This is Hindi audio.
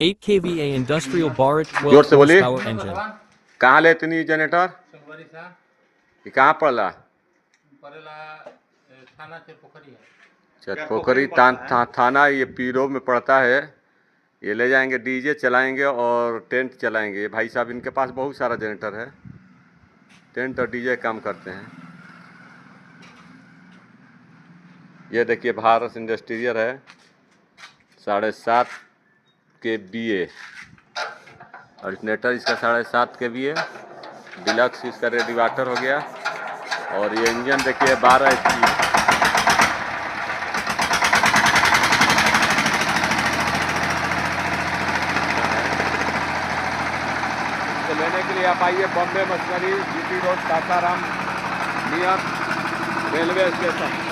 8 kVA industrial Bharat जोर 12 से बोलिए। horsepower engine. कहाँ ले इतनी जनरेटर? ये कहाँ पड़ला? पोखरी थाना ये पीरो में पड़ता है। ये ले जाएंगे, डीजे चलाएंगे और टेंट चलाएंगे। ये भाई साहब इनके पास बहुत सारा जनरेटर है, टेंट और डीजे काम करते हैं। ये देखिए भारत इंडस्ट्रियल है, 7.5 kVA अल्टरनेटर इसका 7.5 kVA, डिलक्स इसका रेडिएटर हो गया। और ये इंजन देखिए 12 HP। तो लेने के लिए आप आइए Bombay machinery, GT road, Sasaram, near railway station.